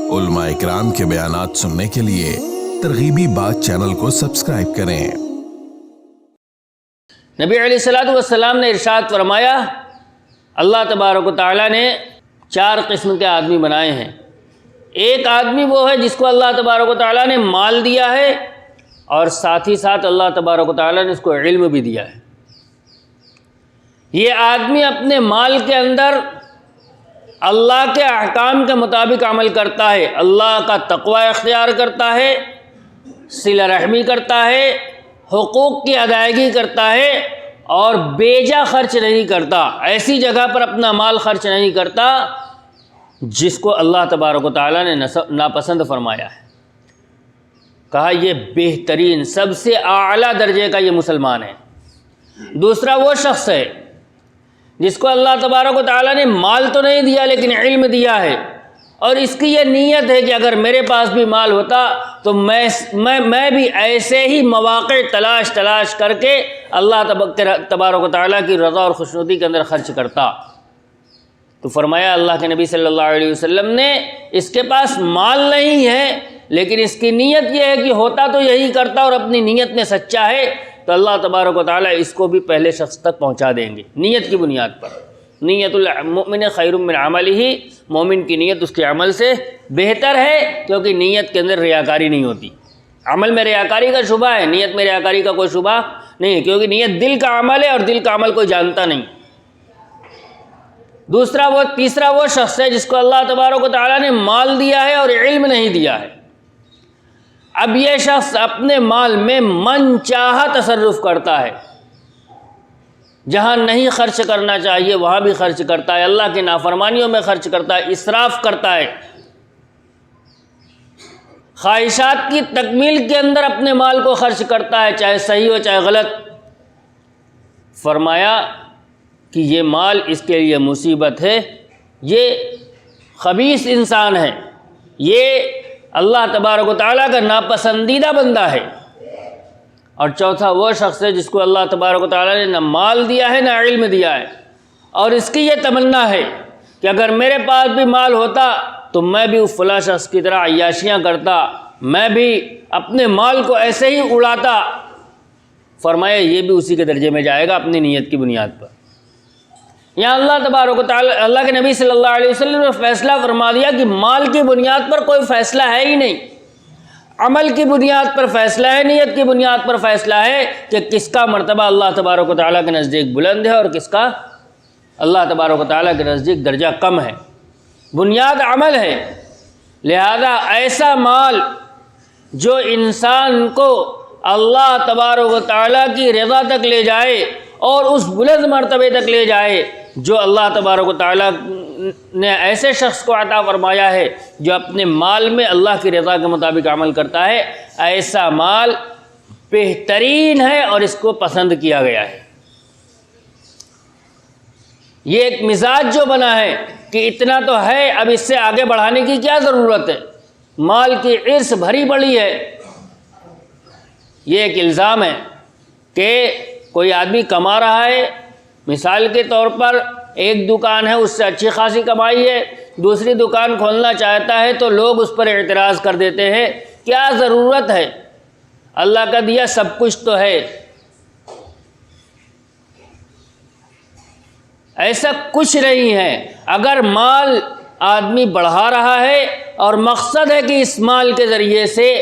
علماء اکرام کے بیانات سننے کے لیے ترغیبی بات چینل کو سبسکرائب کریں۔ نبی علیہ الصلوۃ والسلام نے ارشاد فرمایا، اللہ تبارک و تعالیٰ نے 4 قسم کے آدمی بنائے ہیں۔ ایک آدمی وہ ہے جس کو اللہ تبارک و تعالیٰ نے مال دیا ہے اور ساتھ ہی ساتھ اللہ تبارک و تعالیٰ نے اس کو علم بھی دیا ہے۔ یہ آدمی اپنے مال کے اندر اللہ کے احکام کے مطابق عمل کرتا ہے، اللہ کا تقوی اختیار کرتا ہے، صلہ رحمی کرتا ہے، حقوق کی ادائیگی کرتا ہے اور بیجا خرچ نہیں کرتا، ایسی جگہ پر اپنا مال خرچ نہیں کرتا جس کو اللہ تبارک و تعالیٰ نے ناپسند فرمایا ہے۔ کہا یہ بہترین سب سے اعلیٰ درجے کا یہ مسلمان ہے۔ دوسرا وہ شخص ہے جس کو اللہ تبارک و تعالیٰ نے مال تو نہیں دیا لیکن علم دیا ہے، اور اس کی یہ نیت ہے کہ اگر میرے پاس بھی مال ہوتا تو میں بھی ایسے ہی مواقع تلاش کر کے اللہ تبارک و تعالیٰ کی رضا اور خوشنودی کے اندر خرچ کرتا۔ تو فرمایا اللہ کے نبی صلی اللہ علیہ وسلم نے، اس کے پاس مال نہیں ہے لیکن اس کی نیت یہ ہے کہ ہوتا تو یہی کرتا اور اپنی نیت میں سچا ہے، تو اللہ تبارک و تعالیٰ اس کو بھی پہلے شخص تک پہنچا دیں گے نیت کی بنیاد پر۔ نیت المؤمن خیر من عملہ، مومن کی نیت اس کے عمل سے بہتر ہے، کیونکہ نیت کے اندر ریاکاری نہیں ہوتی۔ عمل میں ریاکاری کا شبہ ہے، نیت میں ریاکاری کا کوئی شبہ نہیں، کیونکہ نیت دل کا عمل ہے اور دل کا عمل کوئی جانتا نہیں۔ تیسرا وہ شخص ہے جس کو اللہ تبارک و تعالیٰ نے مال دیا ہے اور علم نہیں دیا ہے۔ اب یہ شخص اپنے مال میں من چاہا تصرف کرتا ہے، جہاں نہیں خرچ کرنا چاہیے وہاں بھی خرچ کرتا ہے، اللہ کی نافرمانیوں میں خرچ کرتا ہے، اسراف کرتا ہے، خواہشات کی تکمیل کے اندر اپنے مال کو خرچ کرتا ہے، چاہے صحیح ہو چاہے غلط۔ فرمایا کہ یہ مال اس کے لیے مصیبت ہے، یہ خبیث انسان ہے، یہ اللہ تبارک و تعالیٰ کا ناپسندیدہ بندہ ہے۔ اور چوتھا وہ شخص ہے جس کو اللہ تبارک و تعالیٰ نے نہ مال دیا ہے نہ علم دیا ہے، اور اس کی یہ تمنا ہے کہ اگر میرے پاس بھی مال ہوتا تو میں بھی فلاں شخص کی طرح عیاشیاں کرتا، میں بھی اپنے مال کو ایسے ہی اڑاتا۔ فرمایا یہ بھی اسی کے درجے میں جائے گا اپنی نیت کی بنیاد پر۔ یہاں اللہ تبارک و تعالیٰ، اللہ کے نبی صلی اللہ علیہ وسلم نے فیصلہ فرما دیا کہ مال کی بنیاد پر کوئی فیصلہ ہے ہی نہیں، عمل کی بنیاد پر فیصلہ ہے، نیت کی بنیاد پر فیصلہ ہے کہ کس کا مرتبہ اللہ تبارک و تعالیٰ کے نزدیک بلند ہے اور کس کا اللہ تبارک و تعالیٰ کے نزدیک درجہ کم ہے۔ بنیاد عمل ہے، لہذا ایسا مال جو انسان کو اللہ تبارک و تعالیٰ کی رضا تک لے جائے اور اس بلند مرتبے تک لے جائے جو اللہ تبارک و تعالیٰ نے ایسے شخص کو عطا فرمایا ہے جو اپنے مال میں اللہ کی رضا کے مطابق عمل کرتا ہے، ایسا مال بہترین ہے اور اس کو پسند کیا گیا ہے۔ یہ ایک مزاج جو بنا ہے کہ اتنا تو ہے، اب اس سے آگے بڑھانے کی کیا ضرورت ہے، مال کی عرص بھری پڑی ہے۔ یہ ایک الزام ہے کہ کوئی آدمی کما رہا ہے، مثال کے طور پر ایک دکان ہے اس سے اچھی خاصی کمائی ہے، دوسری دکان کھولنا چاہتا ہے تو لوگ اس پر اعتراض کر دیتے ہیں، کیا ضرورت ہے، اللہ کا دیا سب کچھ تو ہے۔ ایسا کچھ نہیں ہے۔ اگر مال آدمی بڑھا رہا ہے اور مقصد ہے کہ اس مال کے ذریعے سے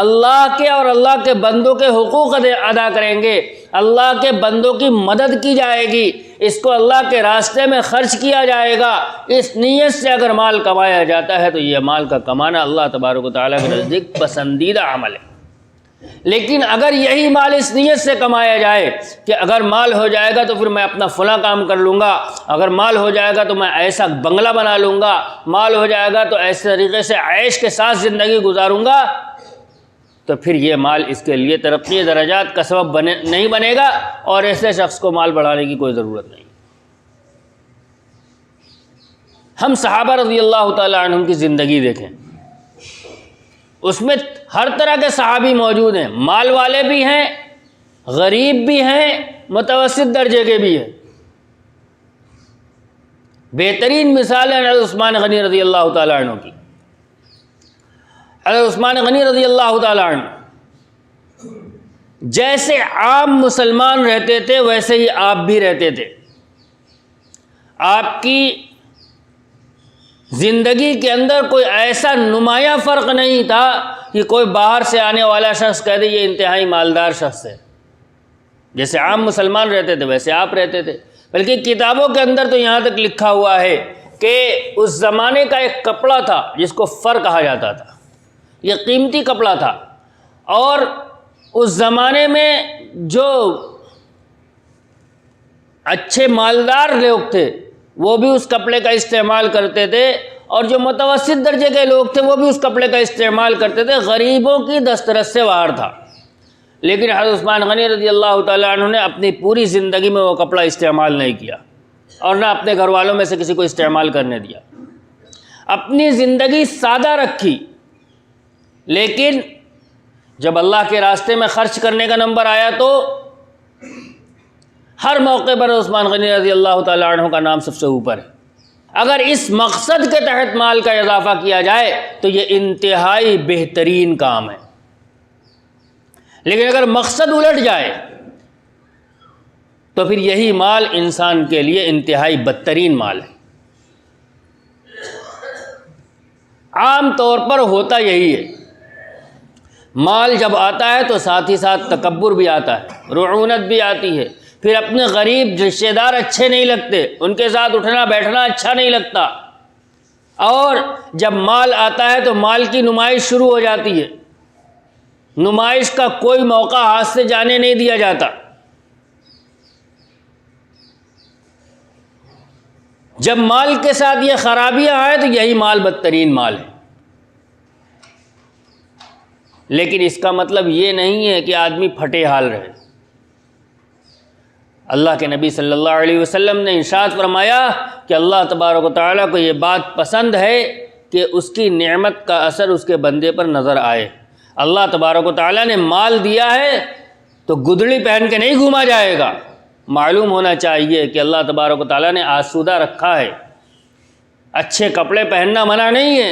اللہ کے اور اللہ کے بندوں کے حقوق ادا کریں گے، اللہ کے بندوں کی مدد کی جائے گی، اس کو اللہ کے راستے میں خرچ کیا جائے گا، اس نیت سے اگر مال کمایا جاتا ہے تو یہ مال کا کمانا اللہ تبارک و تعالیٰ کے نزدیک پسندیدہ عمل ہے۔ لیکن اگر یہی مال اس نیت سے کمایا جائے کہ اگر مال ہو جائے گا تو پھر میں اپنا فلاں کام کر لوں گا، اگر مال ہو جائے گا تو میں ایسا بنگلہ بنا لوں گا، مال ہو جائے گا تو ایسے طریقے سے عیش کے ساتھ زندگی گزاروں گا، تو پھر یہ مال اس کے لیے ترقی درجات کا سبب نہیں بنے گا، اور ایسے شخص کو مال بڑھانے کی کوئی ضرورت نہیں۔ ہم صحابہ رضی اللہ تعالیٰ عنہم کی زندگی دیکھیں، اس میں ہر طرح کے صحابی موجود ہیں، مال والے بھی ہیں، غریب بھی ہیں، متوسط درجے کے بھی ہیں۔ بہترین مثال ہے عثمان غنی رضی اللہ تعالیٰ عنہ کی۔ حضرت عثمان غنی رضی اللہ تعالیٰ عنہ جیسے عام مسلمان رہتے تھے ویسے ہی آپ بھی رہتے تھے. آپ کی زندگی کے اندر کوئی ایسا نمایاں فرق نہیں تھا کہ کوئی باہر سے آنے والا شخص کہہ دے یہ انتہائی مالدار شخص ہے. جیسے عام مسلمان رہتے تھے ویسے آپ رہتے تھے. بلکہ کتابوں کے اندر تو یہاں تک لکھا ہوا ہے کہ اس زمانے کا ایک کپڑا تھا جس کو فر کہا جاتا تھا. یہ قیمتی کپڑا تھا اور اس زمانے میں جو اچھے مالدار لوگ تھے وہ بھی اس کپڑے کا استعمال کرتے تھے اور جو متوسط درجے کے لوگ تھے وہ بھی اس کپڑے کا استعمال کرتے تھے. غریبوں کی دسترس سے باہر تھا. لیکن حضرت عثمان غنی رضی اللہ تعالیٰ عنہ نے اپنی پوری زندگی میں وہ کپڑا استعمال نہیں کیا اور نہ اپنے گھر والوں میں سے کسی کو استعمال کرنے دیا. اپنی زندگی سادہ رکھی. لیکن جب اللہ کے راستے میں خرچ کرنے کا نمبر آیا تو ہر موقع پر عثمان غنی رضی اللہ تعالیٰ عنہ کا نام سب سے اوپر ہے. اگر اس مقصد کے تحت مال کا اضافہ کیا جائے تو یہ انتہائی بہترین کام ہے. لیکن اگر مقصد الٹ جائے تو پھر یہی مال انسان کے لیے انتہائی بدترین مال ہے. عام طور پر ہوتا یہی ہے. مال جب آتا ہے تو ساتھ ہی ساتھ تکبر بھی آتا ہے, رعونت بھی آتی ہے. پھر اپنے غریب رشتہ دار اچھے نہیں لگتے, ان کے ساتھ اٹھنا بیٹھنا اچھا نہیں لگتا. اور جب مال آتا ہے تو مال کی نمائش شروع ہو جاتی ہے. نمائش کا کوئی موقع ہاتھ سے جانے نہیں دیا جاتا. جب مال کے ساتھ یہ خرابیاں آئیں تو یہی مال بدترین مال ہے. لیکن اس کا مطلب یہ نہیں ہے کہ آدمی پھٹے حال رہے. اللہ کے نبی صلی اللہ علیہ وسلم نے ارشاد فرمایا کہ اللہ تبارک و تعالیٰ کو یہ بات پسند ہے کہ اس کی نعمت کا اثر اس کے بندے پر نظر آئے. اللہ تبارک و تعالیٰ نے مال دیا ہے تو گدڑی پہن کے نہیں گھوما جائے گا. معلوم ہونا چاہیے کہ اللہ تبارک و تعالیٰ نے آسودہ رکھا ہے. اچھے کپڑے پہننا منع نہیں ہے,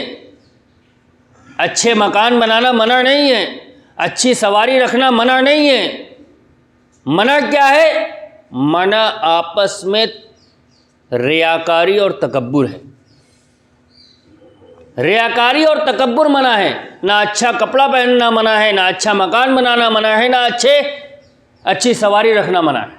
اچھے مکان بنانا منع نہیں ہے, اچھی سواری رکھنا منع نہیں ہے. منع کیا ہے؟ منع آپس میں ریاکاری اور تکبر ہے. ریاکاری اور تکبر منع ہے. نہ اچھا کپڑا پہننا منع ہے, نہ اچھا مکان بنانا منع ہے, نہ اچھی سواری رکھنا منع ہے.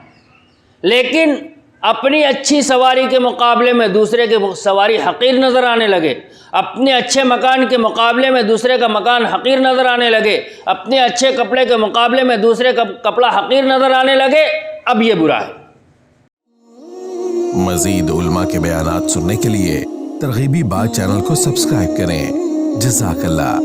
لیکن اپنی اچھی سواری کے مقابلے میں دوسرے کے سواری حقیر نظر آنے لگے, اپنے اچھے مکان کے مقابلے میں دوسرے کا مکان حقیر نظر آنے لگے, اپنے اچھے کپڑے کے مقابلے میں دوسرے کا کپڑا حقیر نظر آنے لگے, اب یہ برا ہے. مزید علماء کے بیانات سننے کے لیے ترغیبی بات چینل کو سبسکرائب کریں. جزاک اللہ.